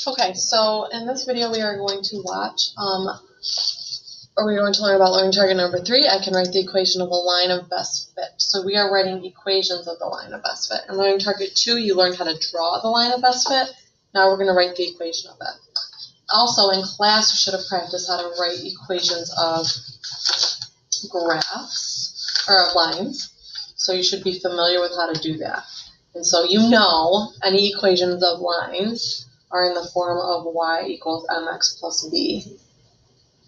Okay, so in this video we are going to watch, we're going to learn about learning target number 3. I can write the equation of a line of best fit. So we are writing equations of the line of best fit. In learning target 2, you learned how to draw the line of best fit. Now we're going to write the equation of it. Also in class, you should have practiced how to write equations of graphs, or of lines. So you should be familiar with how to do that. And so you know any equations of lines are in the form of y equals mx plus b,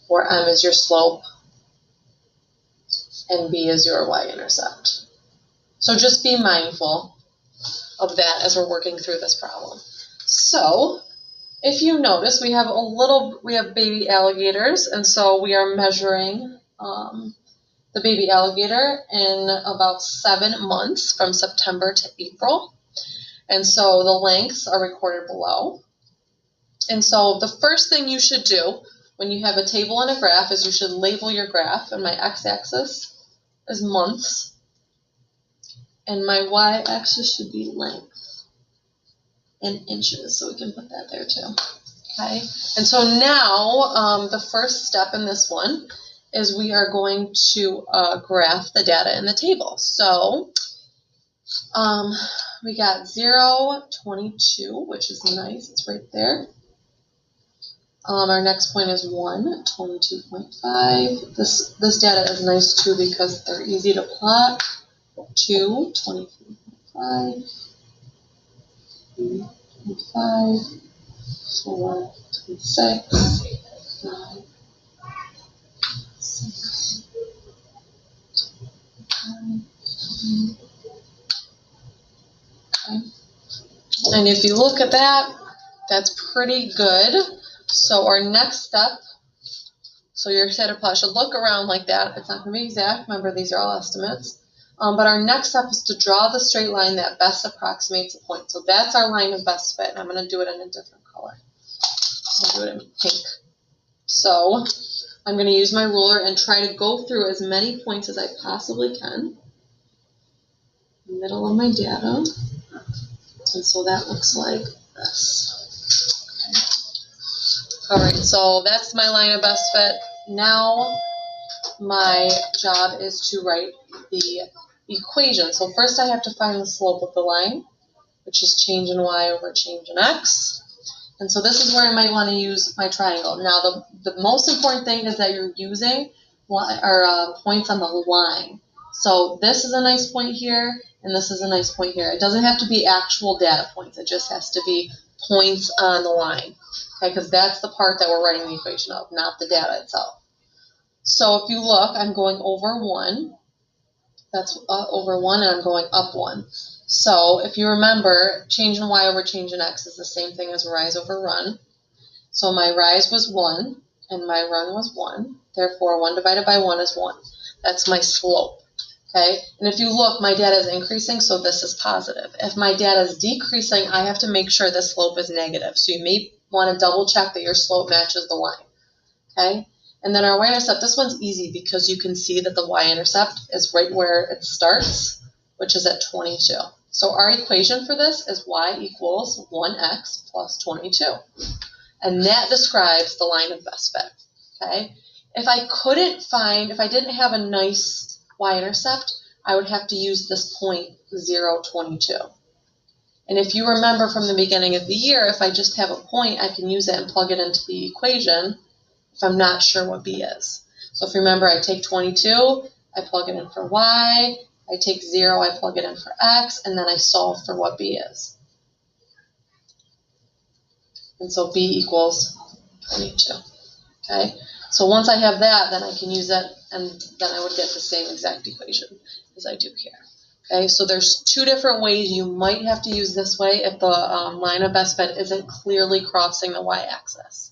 where m is your slope and b is your y-intercept. So just be mindful of that as we're working through this problem. So if you notice, we have baby alligators, and so we are measuring the baby alligator in about 7 months from September to April. And so the lengths are recorded below. And so the first thing you should do when you have a table and a graph is you should label your graph. And my x-axis is months, and my y-axis should be length in inches. So we can put that there too. Okay. And so now the first step in this one is we are going to graph the data in the table. So we got 0, 22, which is nice. It's right there. Our next point is 1, 22.5. This data is nice too because they're easy to plot. 2, 23.5, 3, 25, 4, 26, 5, 6, 5, 7. Okay. And if you look at that, that's pretty good. So our next step, so your scatter plot should look around like that. It's not going to be exact. Remember, these are all estimates. But our next step is to draw the straight line that best approximates a point. So that's our line of best fit. And I'm going to do it in a different color. I'll do it in pink. So I'm going to use my ruler and try to go through as many points as I possibly can. Middle of my data. And so that looks like this. All right, so that's my line of best fit. Now my job is to write the equation. So first I have to find the slope of the line, which is change in y over change in x. And so this is where I might want to use my triangle. Now the most important thing is that you're using points on the line. So this is a nice point here, and this is a nice point here. It doesn't have to be actual data points. It just has to be points on the line. Okay, because that's the part that we're writing the equation of, not the data itself. So if you look, I'm going over 1. That's over 1, and I'm going up 1. So if you remember, change in y over change in x is the same thing as rise over run. So my rise was 1, and my run was 1. Therefore, 1 divided by 1 is 1. That's my slope. Okay, and if you look, my data is increasing, so this is positive. If my data is decreasing, I have to make sure the slope is negative. So you may want to double check that your slope matches the line. Okay, and then our y-intercept, this one's easy because you can see that the y-intercept is right where it starts, which is at 22. So our equation for this is y equals 1x plus 22. And that describes the line of best fit. Okay, if I didn't have a nice y-intercept, I would have to use this point 0, 22. And if you remember from the beginning of the year, if I just have a point, I can use it and plug it into the equation if I'm not sure what b is. So if you remember, I take 22, I plug it in for y, I take 0, I plug it in for x, and then I solve for what b is. And so b equals 22. Okay? So once I have that, then I can use that, and then I would get the same exact equation as I do here. Okay, so there's 2 different ways you might have to use this way if the line of best fit isn't clearly crossing the y-axis.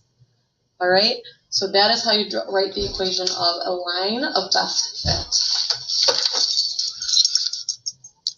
All right, so that is how you write the equation of a line of best fit.